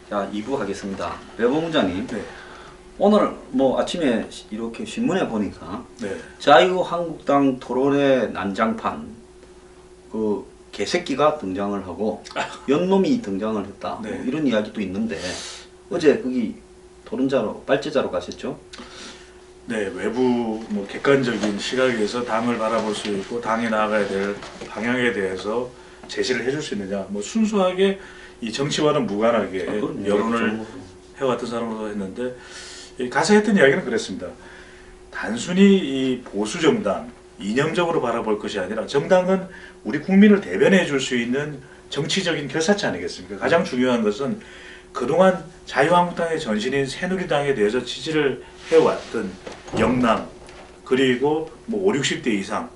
자, 2부 하겠습니다. 외보문장님, 네. 오늘 뭐 아침에 이렇게 신문에 보니까 네. 자유한국당 토론회 난장판 그 개새끼가 등장을 하고 연놈이 등장을 했다. 네. 뭐 이런 이야기도 있는데 어제 거기 토론자로 발제자로 가셨죠? 네, 외부 뭐 객관적인 시각에서 당을 바라볼 수 있고 당에 나아가야 될 방향에 대해서 제시를 해줄 수 있느냐, 뭐 순수하게 이 정치와는 무관하게 여론을 해왔던 사람으로 했는데 가서 했던 이야기는 그랬습니다. 단순히 이 보수 정당 이념적으로 바라볼 것이 아니라 정당은 우리 국민을 대변해 줄 수 있는 정치적인 결사체 아니겠습니까? 가장 중요한 것은 그동안 자유한국당의 전신인 새누리당에 대해서 지지를 해왔던 영남 그리고 뭐 5, 60대 이상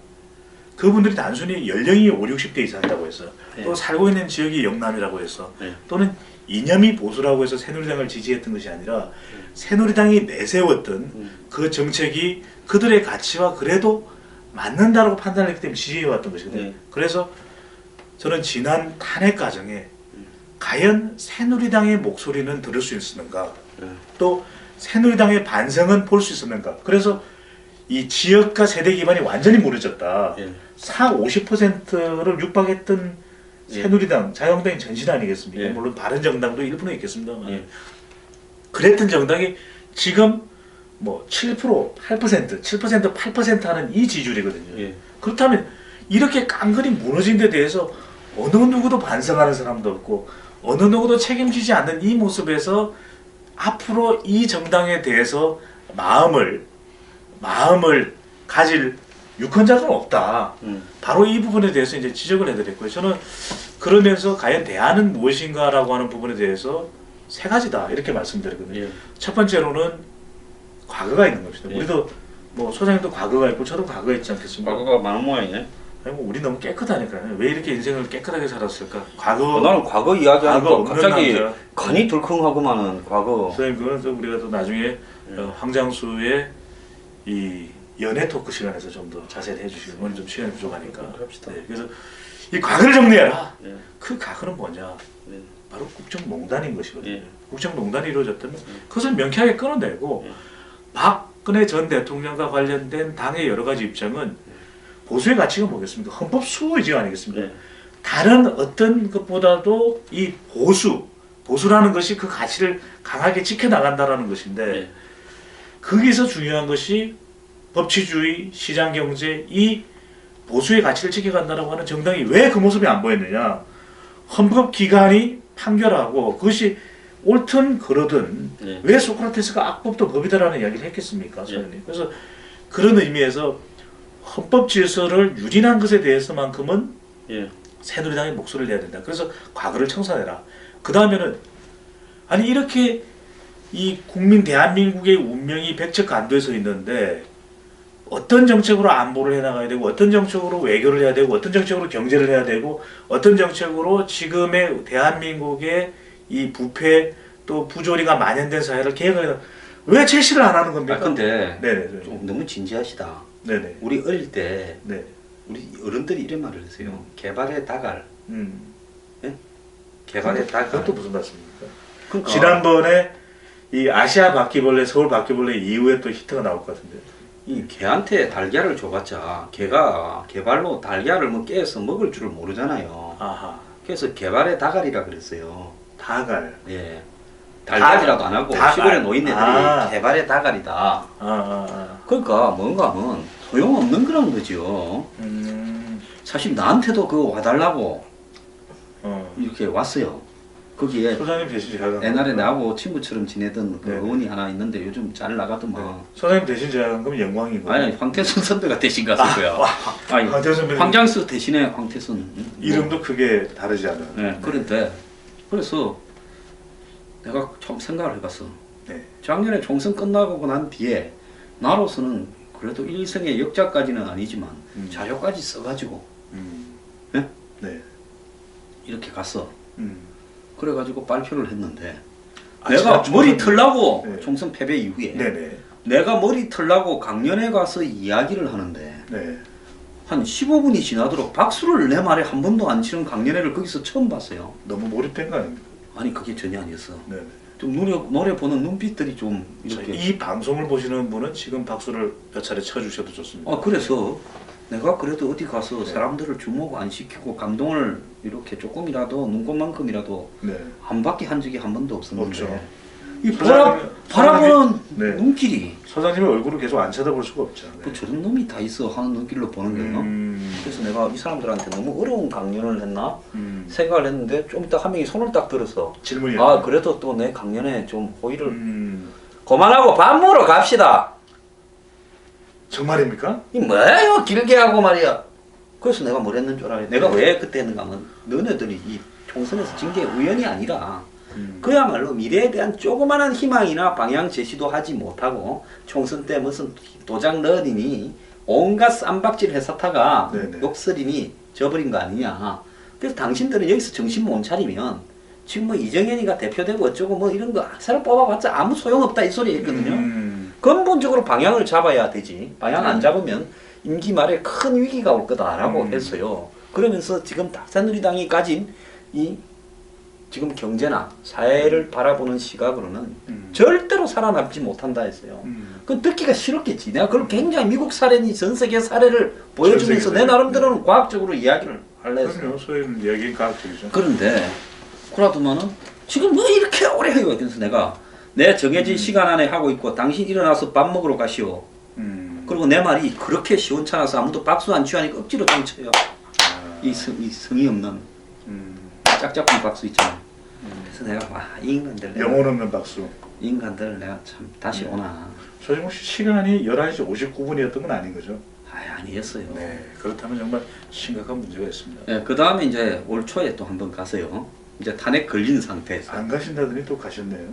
그분들이 단순히 연령이 5, 60대 이상이라고 해서 네. 또 살고 있는 지역이 영남이라고 해서 네. 또는 이념이 보수라고 해서 새누리당을 지지했던 것이 아니라 새누리당이 내세웠던 그 정책이 그들의 가치와 그래도 맞는다라고 판단했기 때문에 지지해왔던 것이거든요. 네. 그래서 저는 지난 탄핵 과정에 과연 새누리당의 목소리는 들을 수 있었는가, 또 새누리당의 반성은 볼 수 있었는가. 그래서 이 지역과 세대 기반이 완전히 무너졌다. 50%를 육박했던 새누리당, 자유한국당이 전신 아니겠습니까? 물론 바른정당도 일부는 있겠습니다만 그랬던 정당이 지금 뭐 7%, 8%, 7%, 8% 하는 이 지지율이거든요. 그렇다면 이렇게 깡그리 무너진 데 대해서 어느 누구도 반성하는 사람도 없고 어느 누구도 책임지지 않는 이 모습에서 앞으로 이 정당에 대해서 마음을 가질 유권자가 없다. 바로 이 부분에 대해서 이제 지적을 해드렸고요. 저는 그러면서 과연 대안은 무엇인가라고 하는 부분에 대해서 세 가지다 이렇게 말씀드렸거든요. 첫 번째로는 과거가 있는 것이다. 우리도 뭐 소장님도 과거가 있고 저도 과거가 있지 않겠습니까? 과거가 많은 모양이네. 아니 뭐 우리 너무 깨끗하니까요. 왜 이렇게 인생을 깨끗하게 살았을까? 과거 나는 과거 이야기하니까 과거 없는 갑자기 남자. 간이 덜컹하고만은 과거. 선생님 그건 또 우리가 또 나중에 황장수의 이 연애 토크 시간에서 좀 더 자세히 해주시고 오늘 좀 시간이 부족하니까. 그럽시다. 네, 그래서 이 과거를 정리해라. 네. 그 과거는 뭐냐? 네. 바로 국정농단인 것이거든요. 네. 국정농단이 이루어졌다면 그것을 명쾌하게 끊어내고 박근혜 전 대통령과 관련된 당의 여러 가지 입장은 보수의 가치가 뭐겠습니까? 헌법 수호의지가 아니겠습니까? 다른 어떤 것보다도 이 보수라는 것이 그 가치를 강하게 지켜나간다라는 것인데 거기서 중요한 것이 법치주의, 시장경제, 이 보수의 가치를 지켜간다라고 하는 정당이 왜 그 모습이 안 보였느냐? 헌법기관이 판결하고 그것이 옳든 그러든 왜 소크라테스가 악법도 법이다라는 이야기를 했겠습니까? 그래서 그런 의미에서 헌법 질서를 유린한 것에 대해서만큼은 새누리당의 목소리를 내야 된다. 그래서 과거를 청산해라. 그 다음에는 아니 이렇게 이 국민 대한민국의 운명이 백척간도에 서 있는데 어떤 정책으로 안보를 해나가야 되고 어떤 정책으로 외교를 해야 되고 어떤 정책으로 경제를 해야 되고 어떤 정책으로 지금의 대한민국의 이 부패 또 부조리가 만연된 사회를 개혁하려 왜 제시를 안 하는 겁니까? 근데 네네. 좀 너무 진지하시다. 네네. 우리 어릴 때 네. 우리 어른들이 이런 말을 했어요. 개발의 다갈. 예? 개발의 다갈. 그것도 무슨 말씀입니까? 그러니까 지난번에 이 아시아 바퀴벌레, 서울 바퀴벌레 이후에 또 히트가 나올 것 같은데. 이 개한테 달걀을 줘봤자 개가 개발로 달걀을 뭐 깨서 먹을 줄을 모르잖아요. 아하. 그래서 개발의 다갈이라 그랬어요. 다갈. 예. 달걀이라도 안 하고 다갈. 시골에 노인네들이 개발의 다갈이다. 그러니까 뭔가는 소용없는 그런 거죠. 사실 나한테도 그거 와달라고 이렇게 왔어요. 거기에 소장님 대신 제가 옛날에 나하고 친구처럼 지내던 그 네. 의원이 하나 있는데 요즘 잘 나가더만. 소장님 대신 제가 간 거면 영광이고. 아니 황태순 선배가 대신 갔을 거야. 아니 황태순 선배님 황장수 대신에 황태순. 이름도 크게 다르지 않아요. 네, 그런데 그래서 내가 좀 생각을 해봤어. 네. 작년에 총선 끝나고 난 뒤에 나로서는 그래도 일생의 역자까지는 아니지만 자료까지 써가지고 네? 네. 이렇게 갔어. 그래가지고 발표를 했는데 아, 내가 지난 머리 총선- 털라고 네. 총선 패배 이후에 네네. 내가 머리 털라고 강연에 가서 이야기를 하는데 네. 한 15분이 지나도록 박수를 내 말에 한 번도 안 치는 강연회를 거기서 처음 봤어요. 너무 몰입된 거 아닙니까? 아니 그게 전혀 아니었어. 네. 좀 노래 보는 눈빛들이 좀 이렇게. 이 방송을 보시는 분은 지금 박수를 몇 차례 쳐주셔도 좋습니다. 그래서 내가 그래도 어디 가서 네. 사람들을 주목 안 시키고 감동을 이렇게 조금이라도 눈꽃만큼이라도 네. 안 받게 한 적이 한 번도 없었는데. 없죠. 이 바라보는 네. 눈길이 소장님의 얼굴을 계속 안 쳐다볼 수가 없죠. 네. 뭐 저런 놈이 다 있어 하는 눈길로 보는 거예요. 그래서 내가 이 사람들한테 너무 어려운 강연을 했나 생각을 했는데 좀 이따 한 명이 손을 딱 들어서 질문이 그래도 또 내 강연에 좀 호의를 그만하고 밥 먹으러 갑시다. 정말입니까? 이 뭐예요 길게 하고 말이야. 그래서 내가 뭘 했는 줄 알아요. 내가 왜 그때 했는가 하면 너네들이 이 총선에서 진 게 우연이 아니라 그야말로 미래에 대한 조그마한 희망이나 방향 제시도 하지 못하고 총선 때 무슨 도장 넣으니 온갖 쌈박질 회사타가 네네. 욕설이니 져버린 거 아니냐. 그래서 당신들은 여기서 정신 못 차리면 지금 뭐 이정현이가 대표되고 어쩌고 뭐 이런 거 사람 뽑아봤자 아무 소용없다 이 소리 했거든요. 근본적으로 방향을 잡아야 되지. 방향 안 잡으면 임기 말에 큰 위기가 올 거다라고 했어요. 그러면서 지금 새누리당이 가진 이 지금 경제나 사회를 바라보는 시각으로는 절대로 살아남지 못한다 했어요. 그건 듣기가 싫었겠지. 내가 그걸 굉장히 미국 사례니 전 세계 사례를 보여주면서 내 나름대로는 과학적으로 이야기를 하려 했어요. 그럼요. 소위 이야기는 과학적이죠. 그런데 그러더만은 지금 뭐 이렇게 오래 해요. 그래서 내가 내 정해진 시간 안에 하고 있고 당신 일어나서 밥 먹으러 가시오. 그리고 내 말이 그렇게 시원찮아서 아무도 박수 안 취하니까 억지로 좀 쳐요. 이 성의 없는 짝짝꿍 박수 있잖아. 그래서 내가 와 이 인간들 영혼 없는 박수. 인간들 내가 참 다시 오나. 소장님 혹시 시간이 11시 59분이었던 건 아닌 거죠? 아니었어요. 네. 그렇다면 정말 심각한 문제가 있습니다. 네, 그 다음에 이제 올 초에 또 한번 가서요. 이제 탄핵 걸린 상태에서. 안 가신다더니 또 가셨네요.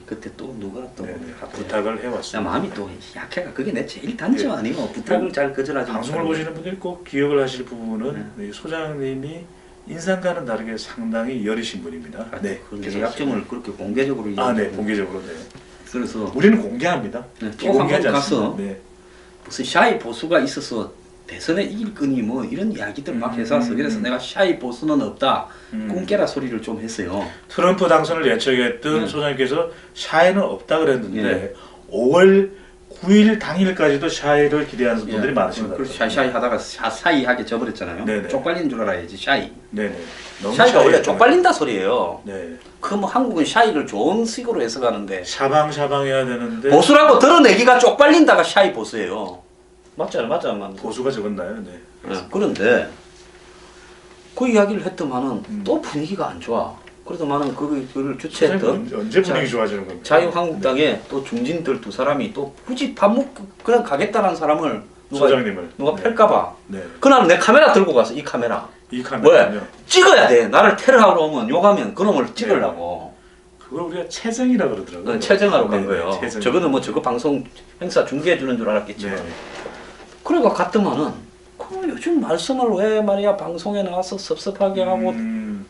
그때 또 누가 또 부탁을 해왔습니다. 마음이 또 약해가 그게 내 제일 단점 아니에요. 부탁을 잘 거절하지 방송을 보시는 분들이 꼭 기억을 하실 부분은 네, 소장님이 인상과는 다르게 상당히 여리신 분입니다. 네, 그 약점을 그렇게 공개적으로 네, 공개적으로 네. 그래서 우리는 공개합니다. 네, 또 한번 가서 네. 무슨 샤이 보수가 있어서 대선에 이길 거니 뭐 이런 이야기들 막 해서 그래서 내가 샤이 보수는 없다 꿈깨라 소리를 좀 했어요. 트럼프 당선을 예측했던 소장님께서 샤이는 없다 그랬는데 5월 9일 당일까지도 샤이를 기대하는 분들이 많으십니다. 그래서 샤이 하다가 샤이하게 져버렸잖아요. 네네. 쪽팔리는 줄 알아야지 샤이. 네네. 샤이가 원래 쪽팔린다 소리예요. 네. 그 뭐 한국은 샤이를 좋은 식으로 해석하는데 샤방샤방해야 되는데 보수라고 드러내기가 쪽팔린다가 샤이 보수예요. 맞잖아. 보수가 적었나요? 네. 그런데 그 이야기를 했더만은 또 분위기가 안 좋아. 그래도만은 그걸 주최했던 언제 분위기 좋아지는 겁니까? 자유한국당의 또 중진들 두 사람이 또 굳이 밥 먹고 그냥 가겠다는 사람을 누가 팰까봐. 네. 그날은 내 카메라 들고 가서 이 카메라 왜? 찍어야 돼. 나를 테러하러 오면 욕하면 그놈을 찍으려고. 그걸 우리가 채정이라 그러더라고요. 채정하러 간 거예요. 채정. 저거는 뭐 저거 방송 행사 중계해 주는 줄 알았겠지만. 네. 그래가 갔더만은 요즘 말씀을 왜 말이야 방송에 나와서 섭섭하게 하고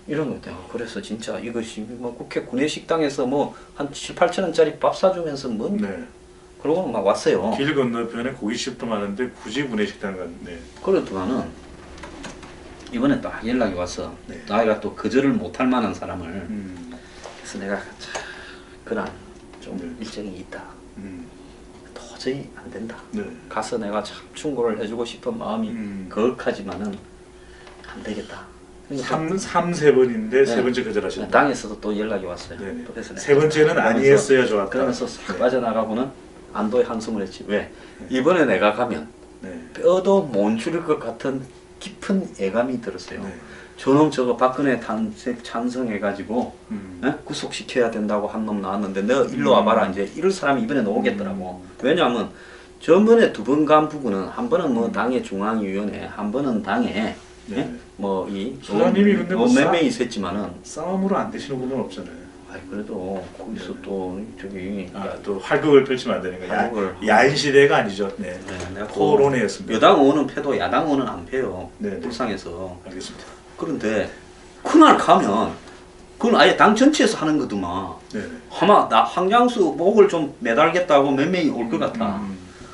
이런 거 있대요. 그래서 진짜 이것이 뭐 국회 구내식당에서 뭐 한 7, 8천 원짜리 밥 사주면서 뭐 네. 그러고 막 왔어요. 길 건너편에 고깃집도 많은데 굳이 구내식당 갔네. 그렇더만은 이번에 딱 연락이 왔어. 네. 나이가 또 거절을 못할 만한 사람을. 그래서 내가 그날 좀 일정이 있다. 도저히 안 된다. 네. 가서 내가 참 충고를 해주고 싶은 마음이 거역하지만은 안 되겠다. 3-4번인데 세 번째 거절하셨네. 당에서도 또 연락이 왔어요. 네. 그래서 세 번째는 아니었어야 좋았다. 그러면서 싹 빠져나가고는 안도의 한숨을 했지. 왜? 이번에 내가 가면 네. 뼈도 못 줄일 것 같은 깊은 예감이 들었어요. 네. 저놈 저거 박근혜 탄핵 찬성해가지고 구속시켜야 된다고 한 놈 나왔는데 너 일로 와봐라. 이제 이럴 사람이 이번에 나오겠더라고. 왜냐하면 전번에 두 번 간 부분은 한 번은 뭐 당의 중앙위원회, 한 번은 당에 뭐이 소장님이 근데 뭐 몇 명이 있었지만은 싸움으로 안 되시는 분은 없잖아요. 그래도 거기서 또 저기 또 활극을 펼치면 안 되는 거야. 야인 시대가 아니죠. 네. 토론회였습니다. 여당 의원은 패도 야당 의원은 안 패요. 네. 불쌍해서. 알겠습니다. 그런데 그날 가면 그건 아예 당 전체에서 하는 거더만. 네. 아마 나 황장수 목을 좀 매달겠다고 몇 명이 올 것 같아.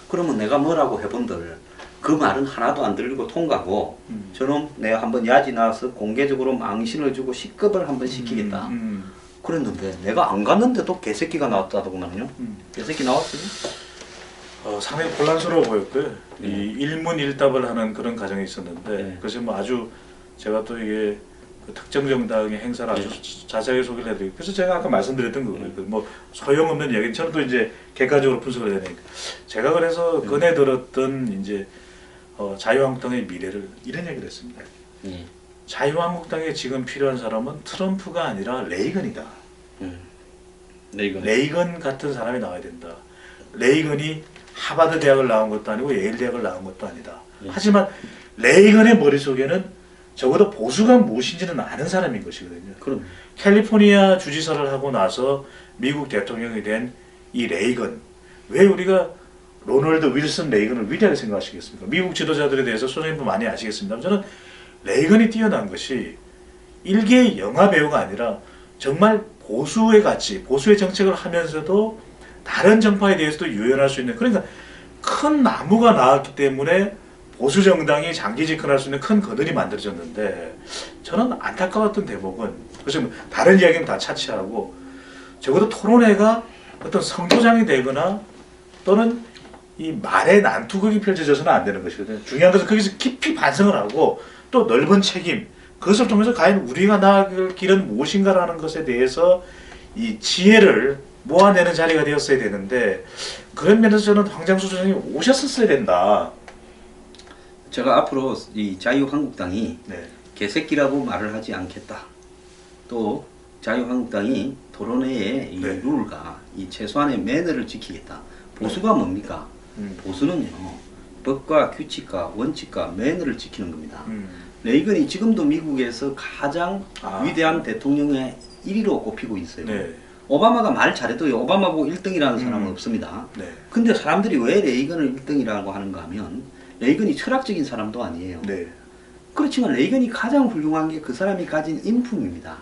그러면 내가 뭐라고 해본들 그 말은 하나도 안 들리고 통과고 저놈 내가 한번 야지 나와서 공개적으로 망신을 주고 시급을 한번 시키겠다. 그랬는데 내가 안 갔는데도 개새끼가 나왔다더구만요. 개새끼 나왔어요? 상당히 혼란스러워 보였고요. 이 일문일답을 하는 그런 과정이 있었는데 네. 그래서 뭐 아주 제가 또 이게 그 특정 정당의 행사를 아주 자세하게 소개를 해드리고 그래서 제가 아까 말씀드렸던 거고요. 뭐 소용없는 이야기 저는 또 이제 객관적으로 분석을 해야 되니까 제가 그래서 꺼내들었던 이제 자유한국당의 미래를 이런 얘기를 했습니다. 자유한국당에 지금 필요한 사람은 트럼프가 아니라 레이건이다. 레이건 같은 사람이 나와야 된다. 레이건이 하버드 대학을 나온 것도 아니고 예일 대학을 나온 것도 아니다. 하지만 레이건의 머릿속에는 적어도 보수가 무엇인지는 아는 사람인 것이거든요. 그럼 캘리포니아 주지사를 하고 나서 미국 대통령이 된 이 레이건, 왜 우리가 로널드 윌슨 레이건을 위대하게 생각하시겠습니까? 미국 지도자들에 대해서 선생님도 많이 아시겠습니다. 저는 레이건이 뛰어난 것이 일개의 영화 배우가 아니라 정말 보수의 가치, 보수의 정책을 하면서도 다른 정파에 대해서도 유연할 수 있는, 그러니까 큰 나무가 나왔기 때문에 보수 정당이 장기 집권할 수 있는 큰 그늘이 만들어졌는데, 저는 안타까웠던 대목은, 그래서 다른 이야기는 다 차치하고 적어도 토론회가 어떤 성토장이 되거나 또는 이 말의 난투극이 펼쳐져서는 안 되는 것이거든요. 중요한 것은 거기서 깊이 반성을 하고 또 넓은 책임, 그것을 통해서 과연 우리가 나아갈 길은 무엇인가라는 것에 대해서 이 지혜를 모아내는 자리가 되었어야 되는데, 그런 면에서 저는 황장수 선생님이 오셨었어야 된다. 제가 앞으로 이 자유한국당이 네. 개새끼라고 말을 하지 않겠다. 또 자유한국당이 토론회의 이 네. 룰과 이 최소한의 매너를 지키겠다. 보수가 뭡니까? 보수는요, 법과 규칙과 원칙과 매너를 지키는 겁니다. 레이건이 지금도 미국에서 가장 위대한 대통령의 1위로 꼽히고 있어요. 네. 오바마가 말 잘해도 오바마 보고 1등이라는 사람은 없습니다. 네. 근데 사람들이 왜 레이건을 1등이라고 하는가 하면 레이건이 철학적인 사람도 아니에요. 네. 그렇지만 레이건이 가장 훌륭한 게 그 사람이 가진 인품입니다.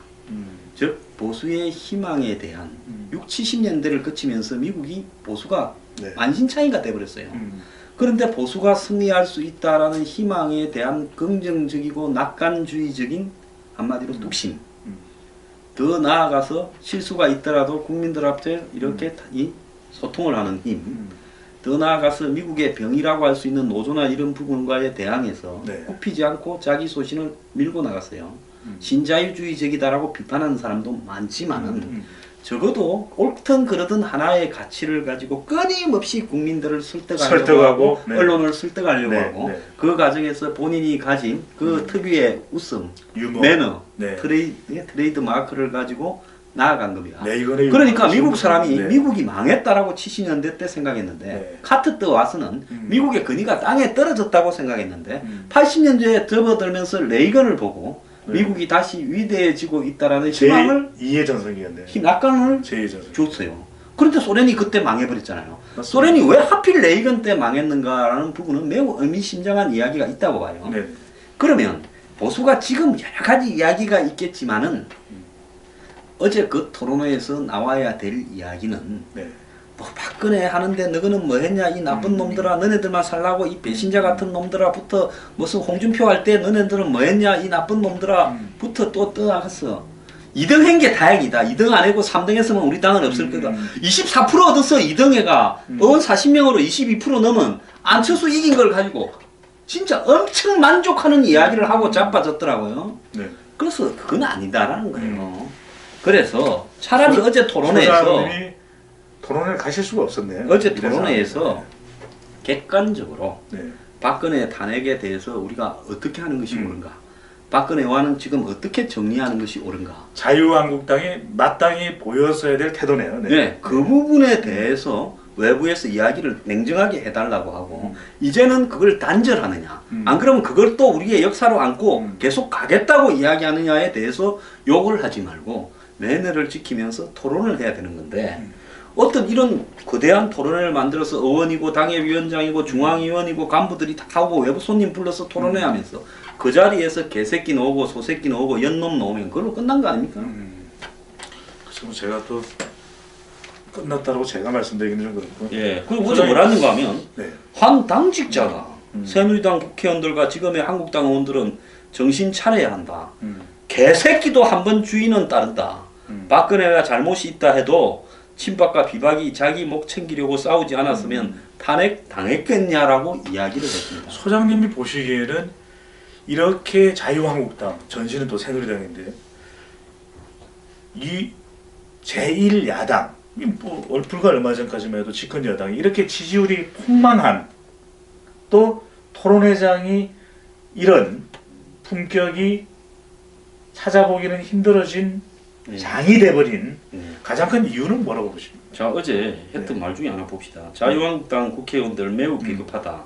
즉 보수의 희망에 대한 6, 70년대를 거치면서 미국이 보수가 네. 만신창이가 돼버렸어요. 그런데 보수가 승리할 수 있다라는 희망에 대한 긍정적이고 낙관주의적인 한마디로 뚝심. 더 나아가서 실수가 있더라도 국민들 앞에 이렇게 이 소통을 하는 힘. 더 나아가서 미국의 병이라고 할 수 있는 노조나 이런 부분과에 대항해서 네. 굽히지 않고 자기 소신을 밀고 나갔어요. 신자유주의적이다라고 비판하는 사람도 많지만은 적어도 옳든 그러든 하나의 가치를 가지고 끊임없이 국민들을 설득하려고 하고 네. 언론을 설득하려고 네. 하고 네. 그 과정에서 본인이 가진 그 특유의 웃음, 유머, 매너, 네. 트레이드 마크를 가지고 나아간 겁니다. 네, 이거는 그러니까 미국 사람이 네. 미국이 망했다라고 70년대 때 생각했는데 네. 카트 때 와서는 미국의 근위가 땅에 떨어졌다고 생각했는데 80년대에 접어들면서 레이건을 보고 네. 미국이 다시 위대해지고 있다라는 희망을 제2의 전성기였네요. 낙관을 제2의 전성기. 줬어요. 그런데 소련이 그때 망해버렸잖아요. 맞습니다. 소련이 왜 하필 레이건 때 망했는가라는 부분은 매우 의미심장한 이야기가 있다고 봐요. 네. 그러면 보수가 지금 여러 가지 이야기가 있겠지만은 어제 그 토론회에서 나와야 될 이야기는 네. 뭐 박근혜 하는데 너희는 뭐 했냐 이 나쁜 놈들아 너네들만 살라고 이 배신자 같은 놈들아부터 무슨 홍준표 할 때 너네들은 뭐 했냐 이 나쁜 놈들아부터 또 떠나갔어. 2등 한 게 다행이다. 2등 안 하고 3등 했으면 우리 당은 없을 거다. 24% 얻어서 2등 해가 의원 40명으로 22% 넘은 안철수 이긴 걸 가지고 진짜 엄청 만족하는 이야기를 하고 자빠졌더라고요. 네. 그래서 그건 아니다라는 거예요. 그래서 차라리 어제 토론회에서 소장님이 토론회를 가실 수가 없었네요. 어제 토론회에서 객관적으로 네. 박근혜 탄핵에 대해서 우리가 어떻게 하는 것이 옳은가, 박근혜와는 지금 어떻게 정리하는 것이 옳은가, 자유한국당이 마땅히 보였어야 될 태도네요. 네. 네, 그 부분에 대해서 외부에서 이야기를 냉정하게 해달라고 하고 이제는 그걸 단절하느냐, 안 그러면 그걸 또 우리의 역사로 안고 계속 가겠다고 이야기하느냐에 대해서 욕을 하지 말고 매너를 지키면서 토론을 해야 되는 건데 어떤 이런 거대한 토론회를 만들어서 의원이고 당협위원장이고 중앙위원이고 간부들이 다 하고 외부 손님 불러서 토론회 하면서 그 자리에서 개새끼 나오고 소새끼 나오고 연놈 나오면 그걸로 끝난 거 아닙니까? 그래서 제가 또 끝났다고 제가 말씀드리기는 좀 그렇고. 예. 그리고 어제 뭐라는가 하면 네. 한 당직자가 새누리당 국회의원들과 지금의 한국당 의원들은 정신 차려야 한다. 개새끼도 한 번 주인은 따른다. 박근혜가 잘못이 있다 해도 친박과 비박이 자기 목 챙기려고 싸우지 않았으면 탄핵 당했겠냐라고 이야기를 했습니다. 소장님이 보시기에는 이렇게 자유한국당, 전신은 또 새누리당인데 이 제1야당, 뭐 불과 얼마 전까지만 해도 집권 여당이 이렇게 지지율이 폭망한, 또 토론회장이 이런 품격이 찾아보기는 힘들어진 장이 돼버린 가장 큰 이유는 뭐라고 보십니까? 자, 어제 했던 말 중에 하나 봅시다. 자유한국당 국회의원들 매우 비겁하다.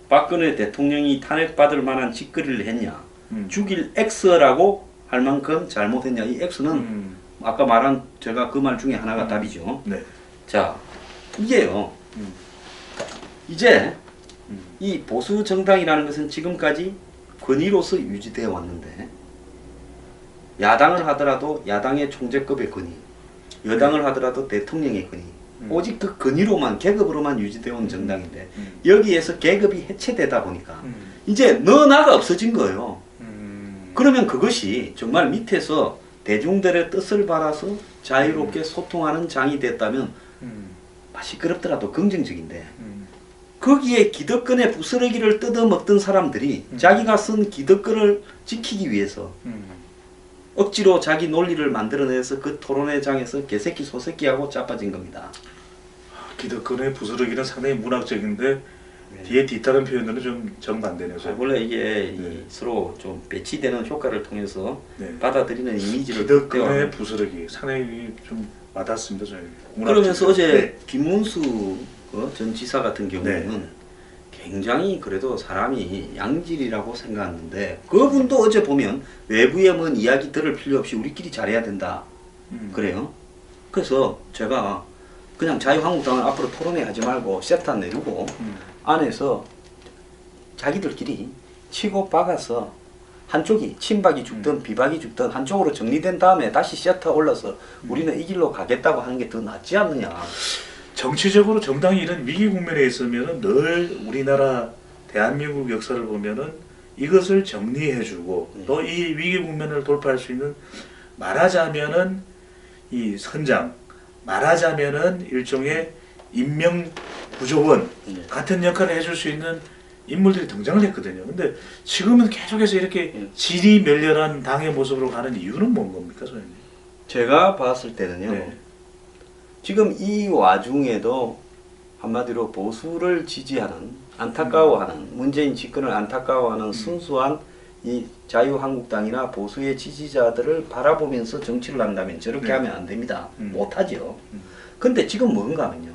박근혜 대통령이 탄핵받을 만한 짓거리를 했냐. 죽일 X라고 할 만큼 잘못했냐. 이 X는 아까 말한 제가 그 말 중에 하나가 답이죠. 네. 자, 이게요. 이제 이 보수 정당이라는 것은 지금까지 권위로서 유지되어 왔는데, 야당을 하더라도 야당의 총재급의 권위, 여당을 하더라도 대통령의 권위, 오직 그 권위로만, 계급으로만 유지되어 온 정당인데, 여기에서 계급이 해체되다 보니까 이제 너 나가 없어진 거예요. 그러면 그것이 정말 밑에서 대중들의 뜻을 받아서 자유롭게 소통하는 장이 됐다면 시끄럽더라도 긍정적인데, 거기에 기득권의 부스러기를 뜯어먹던 사람들이 자기가 쓴 기득권을 지키기 위해서 억지로 자기 논리를 만들어내서 그 토론회장에서 개새끼 소새끼하고 짜빠진 겁니다. 기득권의 부스러기는 상당히 문학적인데 뒤에 뒤따른 표현들은 좀 정반대네요. 원래 이게 서로 좀 배치되는 효과를 통해서 네. 받아들이는 이미지를 기득권의 부스러기 상당히 좀 와닿습니다. 저희. 그러면서 어제 네. 김문수 전 지사 같은 경우는 굉장히 그래도 사람이 양질이라고 생각하는데, 그분도 어제 보면 외부에 뭔 이야기 들을 필요 없이 우리끼리 잘해야 된다 그래요. 그래서 제가 그냥 자유한국당을 앞으로 토론회 하지 말고 세탄 내리고 안에서 자기들끼리 치고 박아서 한쪽이 친박이 죽든 비박이 죽든 한쪽으로 정리된 다음에 다시 셔터 올라서 우리는 이 길로 가겠다고 하는 게 더 낫지 않느냐. 정치적으로 정당이 이런 위기 국면에 있으면은 늘 우리나라 대한민국 역사를 보면은 이것을 정리해주고 또 이 위기 국면을 돌파할 수 있는, 말하자면은 이 선장, 말하자면은 일종의 인명 구조원 같은 역할을 해줄 수 있는 인물들이 등장을 했거든요. 근데 지금은 계속해서 이렇게 질이 멸렬한 당의 모습으로 가는 이유는 뭔 겁니까, 소장님? 제가 봤을 때는요. 네. 지금 이 와중에도 한마디로 보수를 지지하는, 안타까워하는, 문재인 집권을 안타까워하는 순수한 이 자유한국당이나 보수의 지지자들을 바라보면서 정치를 한다면 저렇게 하면 안 됩니다. 못하죠. 근데 지금 뭔가 하면요,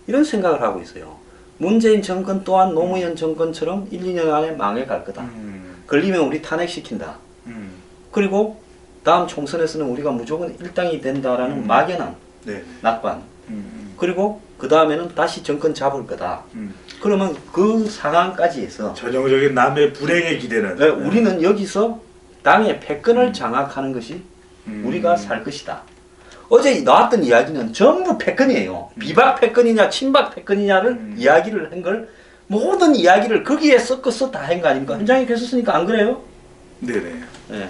이런 생각을 하고 있어요. 문재인 정권 또한 노무현 정권처럼 1, 2년 안에 망해갈 거다. 걸리면 우리 탄핵시킨다. 그리고 다음 총선에서는 우리가 무조건 일당이 된다라는 막연한 낙관. 그리고 그 다음에는 다시 정권 잡을 거다. 그러면 그 상황까지 해서 전형적인 남의 불행에 기대는. 네, 우리는 여기서 당의 패권을 장악하는 것이 우리가 살 것이다. 어제 나왔던 이야기는 전부 패권이에요. 비박 패권이냐 친박 패권이냐를 이야기를 한 걸, 모든 이야기를 거기에 섞어서 다 한 거 아닙니까? 현장에 계셨으니까 안 그래요? 네네. 네.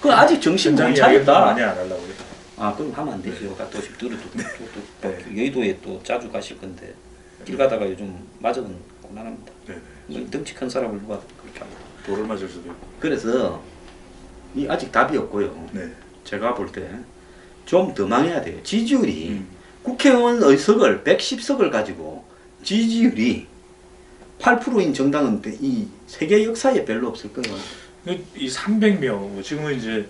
그 아직 정신 못 현장 차렸다. 이야기를 많이 안 하려고요. 아, 그럼 하면 안 되죠. 또 들어도 또 여의도에 또 자주 가실 건데 길 가다가 요즘 맞으면 곤란합니다. 뭐 덩치 큰 사람을 누가 그렇게 하고. 돌을 맞을 수도 있고. 그래서 이 아직 답이 없고요. 네. 제가 볼 때 좀 더 망해야 돼요. 지지율이 국회의원 의석을 110석을 가지고 지지율이 8%인 정당은 이 세계 역사에 별로 없을 거예요. 이 300명, 지금은 이제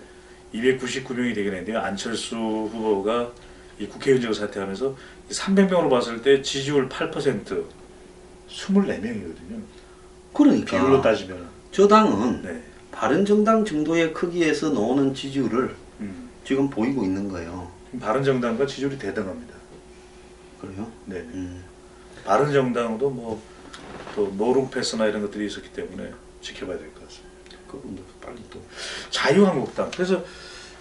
299명이 되긴 했는데요. 안철수 후보가 이 국회의원직을 사퇴하면서 300명으로 봤을 때 지지율 8%, 24명이거든요. 그러니까 비율로 따지면. 저 당은 네. 바른정당 정도의 크기에서 나오는 지지율을 지금 보이고 있는 거예요. 바른정당과 지지율이 대등합니다. 그래요? 네. 바른정당도 뭐 또 노룩패스나 이런 것들이 있었기 때문에 지켜봐야 될 것 같습니다. 그분도 빨리 또 자유한국당. 그래서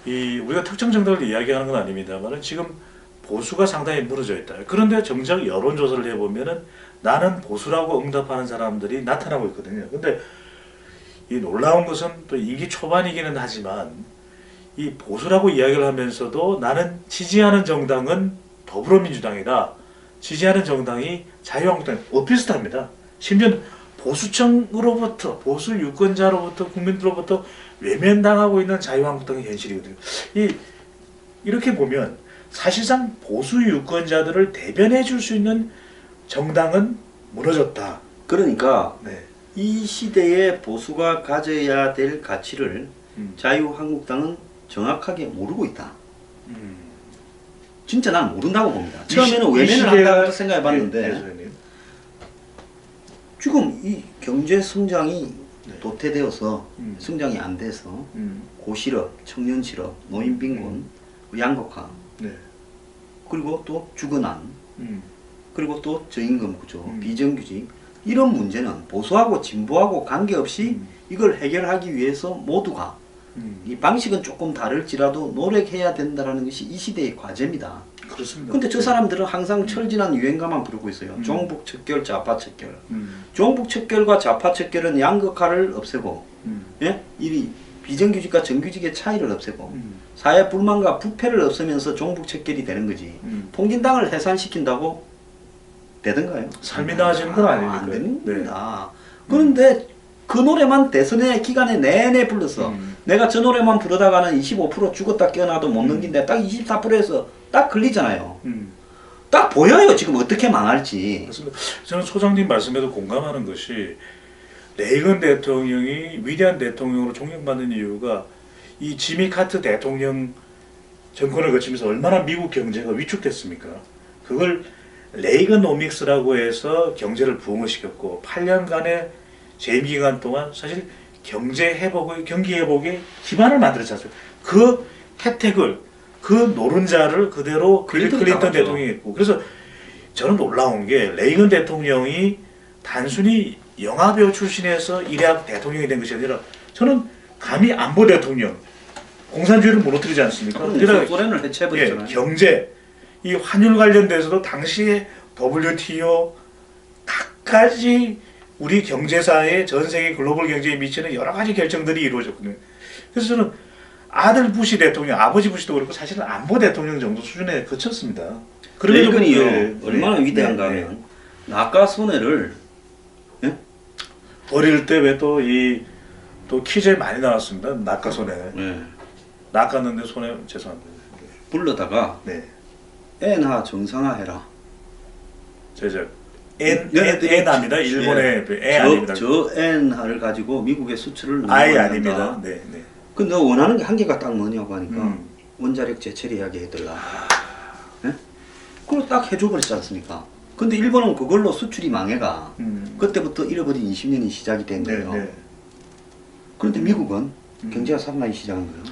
이 우리가 특정 정당을 이야기하는 건 아닙니다만 지금 보수가 상당히 무너져 있다. 그런데 정작 여론조사를 해보면은 나는 보수라고 응답하는 사람들이 나타나고 있거든요. 근데 이 놀라운 것은 또 임기 초반이기는 하지만 이 보수라고 이야기를 하면서도 나는 지지하는 정당은 더불어민주당이다. 지지하는 정당이 자유한국당 비슷합니다. 심지어 보수층으로부터 보수 유권자로부터 국민들로부터 외면당하고 있는 자유한국당의 현실이거든요. 이렇게 보면 사실상 보수 유권자들을 대변해 줄 수 있는 정당은 무너졌다. 그러니까 네. 이 시대에 보수가 가져야 될 가치를 자유한국당은 정확하게 모르고 있다. 진짜 난 모른다고 봅니다. 처음에는 외면을 한다고 생각해봤는데 네, 지금 이 경제 성장이 네. 도태되어서 성장이 안 돼서 고실업, 청년 실업, 노인 빈곤, 양극화, 네. 그리고 또 주거난, 음. 그리고 또 저임금 구조, 비정규직 이런 문제는 보수하고 진보하고 관계없이 이걸 해결하기 위해서 모두가 이 방식은 조금 다를지라도 노력해야 된다는 것이 이 시대의 과제입니다. 그렇습니다. 근데 저 사람들은 항상 철진한 유행가만 부르고 있어요. 종북 척결, 좌파 척결. 종북 척결과 좌파 척결은 양극화를 없애고, 예? 이 비정규직과 정규직의 차이를 없애고, 사회 불만과 부패를 없애면서 종북 척결이 되는 거지. 통진당을 해산시킨다고 되던가요? 삶이 나아지는 건 아니니까요. 안 됩니다. 그런데 그 노래만 대선의 기간에 내내 불렀어. 내가 저 노래만 부르다가는 25% 죽었다 깨어나도 못 넘긴데 딱 24%에서 딱 걸리잖아요. 딱 보여요 지금 어떻게 망할지. 그렇습니다. 저는 소장님 말씀에도 공감하는 것이 레이건 대통령이 위대한 대통령으로 존경받는 이유가 이 지미 카트 대통령 정권을 거치면서 얼마나 미국 경제가 위축됐습니까? 그걸 레이건오믹스라고 해서 경제를 부흥을 시켰고 8년간의 재임 기간 동안 사실 경제 회복의 경기 회복의 기반을 만들었지 않습니까? 그 혜택을 그 노른자를 그대로 클린턴 대통령이 했고 그래서 저는 놀라운 게 레이건 대통령이 단순히 영화배우 출신에서 일약 대통령이 된 것이 아니라 저는 감히 안보 대통령 공산주의를 무너뜨리지 않습니까? 게다가 소련을 해체해버렸잖아요. 예, 경제 이 환율 관련돼서도 당시에 WTO 각가지 우리 경제사에 전 세계 글로벌 경제에 미치는 여러 가지 결정들이 이루어졌거든요. 그래서 저는 아들 부시 대통령, 아버지 부시도 그렇고 사실은 안보 대통령 정도 수준에 그쳤습니다. 레이건이요. 네, 얼마나 위대한가 하면 낙과 손해를 어릴 때 왜 또 또 퀴즈에 많이 나왔습니다. 낙과 손해. 낚았는데 손해 죄송합니다. 불러다가 네. N하 정상화해라. 제작 N합니다. 일본의 애 아닙니다. 저 N하를 가지고 미국의 수출을 아예 아닙니다. 네, 네. 근데 너 원하는 게 한계가 딱 뭐냐고 하니까 원자력 재처리하게 해달라. 네? 그걸 딱 해줘버렸지 않습니까? 근데 일본은 그걸로 수출이 망해가. 그때부터 잃어버린 20년이 시작이 된 거예요. 네, 네. 그런데 미국은 경제가 살아나기 시작한 거예요.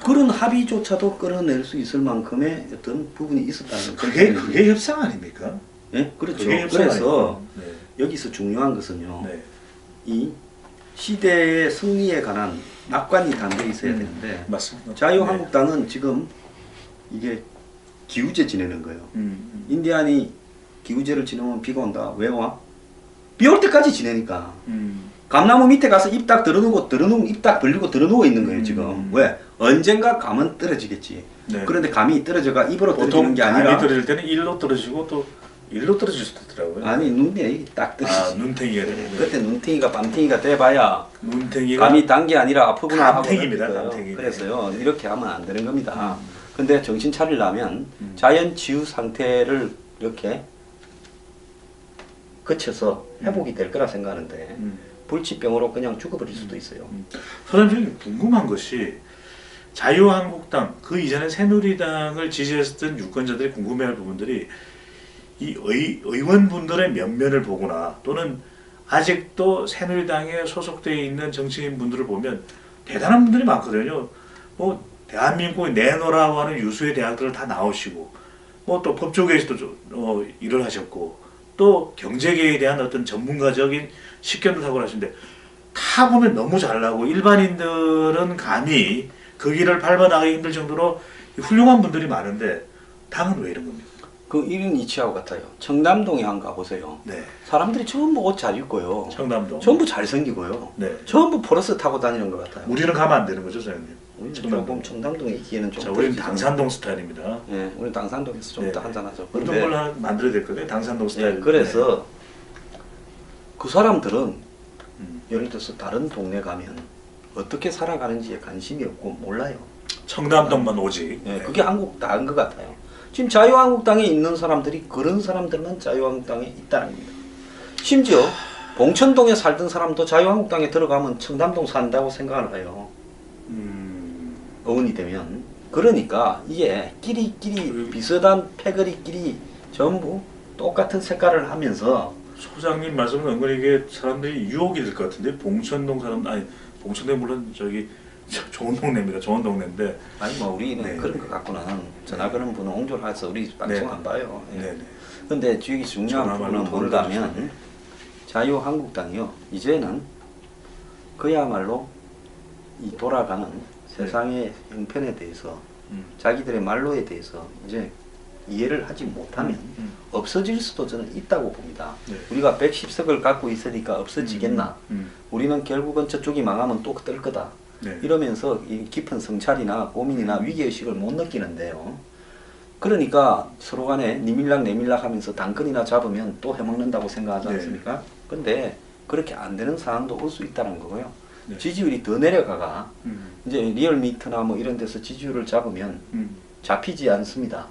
그런 합의조차도 끌어낼 수 있을 만큼의 어떤 부분이 있었다는 거예요. 그게 협상 아닙니까? 예, 그렇죠. 그게 협상 그래서 아닙니까? 여기서 중요한 것은요. 네. 이 시대의 승리에 관한 낙관이 담겨 있어야 되는데 맞습니다. 자유한국당은 지금 이게 기우제 지내는 거예요. 인디안이 기우제를 지내면 비가 온다. 왜 와? 비 올 때까지 지내니까. 감나무 밑에 가서 입 딱 들어누고 입 딱 벌리고 들어누워 있는 거예요 지금. 왜? 언젠가 감은 떨어지겠지. 네. 그런데 감이 떨어져가 입으로 떨어지는 게 아니라 감이 떨어질 때는 일로 떨어지고 또 일로 떨어질 수도 있더라고요. 아니 눈에 딱 떨어지지. 눈탱이가 되는 그때 눈탱이가 밤탱이가 돼봐야 눈탱이가 감이 단 게 아니라 아프구나 하고 감탱입니다. 그럴 거예요. 감탱이. 그래서요 이렇게 하면 안 되는 겁니다. 근데 정신 차리려면 자연 치유 상태를 이렇게 거쳐서 회복이 될 거라 생각하는데 불치병으로 그냥 죽어버릴 수도 있어요. 소장님 궁금한 것이 자유한국당 그 이전에 새누리당을 지지했던 유권자들이 궁금해할 부분들이 이 의원분들의 면면을 보거나 또는 아직도 새누리당에 소속되어 있는 정치인 분들을 보면 대단한 분들이 많거든요. 뭐 대한민국에 내놓으라고 하는 유수의 대학들을 다 나오시고 뭐 또 법조계에서도 일을 하셨고 또 경제계에 대한 어떤 전문가적인 식견도 하고 하시는데 다 보면 너무 잘나고 일반인들은 감히 그 길을 밟아나가기 힘들 정도로 훌륭한 분들이 많은데 당은 왜 이런 겁니까? 그 이런 이치하고 같아요. 청담동에 한 가보세요. 네. 사람들이 전부 옷 잘 입고요. 청담동. 전부 잘생기고요. 네. 전부 포러스 타고 다니는 것 같아요. 우리는 가면 안 되는 거죠, 선생님? 우리는 청담동. 조금 청담동에 있기에는 좀. 자, 우리는 떨어지죠. 당산동 스타일입니다. 예, 우리는 당산동에서 좀 네. 더 한잔하죠. 어떤 근데 걸 하나 만들어야 될 거예요. 당산동 스타일. 예, 그래서 그 사람들은 음. 예를 들어서 다른 동네 가면 어떻게 살아가는지에 관심이 없고 몰라요. 청담동만 오지. 예, 그게 한국당인 것 같아요. 지금 자유한국당에 있는 사람들이 그런 사람들만 자유한국당에 있다는 겁니다. 심지어 봉천동에 살던 사람도 자유한국당에 들어가면 청담동 산다고 생각을 해요. 어른이 되면. 그러니까 이게 끼리끼리 비슷한 패거리끼리 전부 똑같은 색깔을 하면서 소장님 말씀은 은근히 이게 사람들이 유혹이 될 것 같은데 봉천동 사람 아니 봉천동 물론 저기 좋은 동네입니다. 좋은 동네인데 아니 뭐 우리는 네. 그런 것 갖고는 전화 그런 분은 옹졸해서 우리 방송 네. 안 봐요. 예. 네네. 근데 주의 중요한 전화 말고 부분은 돈을 뭔가면 주시네. 자유한국당이요. 이제는 그야말로 이 돌아가는 세상의 형편에 대해서 자기들의 말로에 대해서 이제 이해를 하지 못하면 없어질 수도 저는 있다고 봅니다. 네. 우리가 110석을 갖고 있으니까 없어지겠나? 우리는 결국은 저쪽이 망하면 또 뜰 거다. 네. 이러면서 이 깊은 성찰이나 고민이나 위기의식을 못 느끼는데요. 그러니까 서로 간에 니밀락 내밀락 하면서 당근이나 잡으면 또 해먹는다고 생각하지 네. 않습니까? 근데 그렇게 안 되는 상황도 올 수 있다는 거고요. 네. 지지율이 더 내려가가 이제 리얼미터나 뭐 이런 데서 지지율을 잡으면 잡히지 않습니다.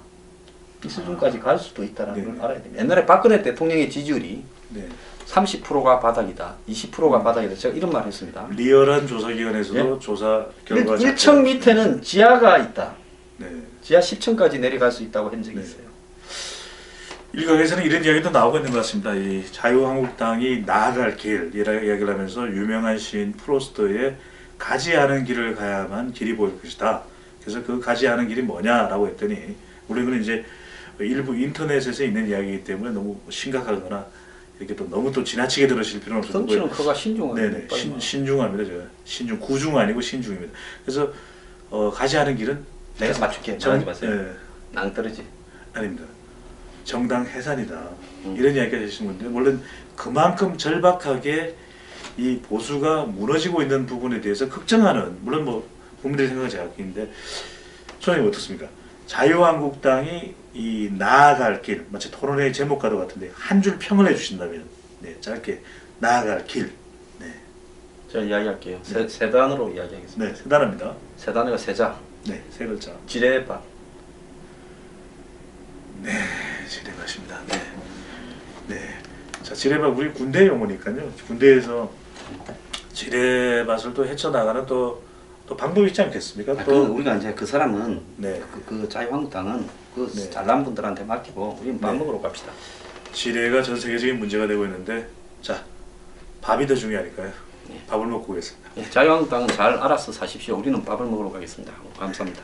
이 수준까지 갈 수도 있다는 네. 걸 알아야 됩니다. 옛날에 박근혜 대통령의 지지율이 네. 30%가 바닥이다, 20%가 바닥이다. 제가 이런 말 했습니다. 리얼한 조사기관에서도 예? 조사 결과 1층 밑에는 지하가 있다. 네. 지하 10층까지 내려갈 수 있다고 한 적이 네. 있어요. 일각에서는 이런 이야기도 나오고 있는 것 같습니다. 이 자유한국당이 나아갈 길 이야기를 하면서 유명한 시인 프로스트의 가지 않은 길을 가야만 길이 보일 것이다. 그래서 그 가지 않은 길이 뭐냐라고 했더니 우리는 이제 일부 인터넷에서 있는 이야기이기 때문에 너무 심각하거나 이렇게 또 너무 또 지나치게 들으실 필요는 없어요. 덩치는 커가 신중한. 네네 신중합니다. 제가 신중 구중 아니고 신중입니다. 그래서 가지 않은 길은 내가 맞출게. 말하지 마세요. 네, 낭떠러지. 아닙니다. 정당 해산이다. 이런 이야기가 하시는 건데 물론 그만큼 절박하게 이 보수가 무너지고 있는 부분에 대해서 걱정하는 물론 뭐 국민들의 생각은 제각기인데 소장님 어떻습니까? 자유한국당이 이 나아갈 길 마치 토론회 제목과도 같은데 한 줄 평을 해주신다면 네, 짧게 나아갈 길. 네, 제가 이야기할게요. 네. 세 단어로 이야기하겠습니다. 네, 세 단어입니다. 세 단어가 세자. 네, 세 글자. 지뢰밭. 네, 지뢰밭입니다. 네, 네. 자, 지뢰밭 우리 군대 용어니까요. 군대에서 지뢰밭을 또 헤쳐나가는 또 방법이 있지 않겠습니까? 아, 또 우리가 이제 그 사람은 네. 그 자유한국당은 그 네. 잘난 분들한테 맡기고 우리는 밥 네. 먹으러 갑시다. 지뢰가 전 세계적인 문제가 되고 있는데 자, 밥이 더 중요하니까요. 네. 밥을 먹고 오겠습니다. 자유한국당은 잘 알아서 사십시오. 우리는 밥을 먹으러 가겠습니다. 감사합니다.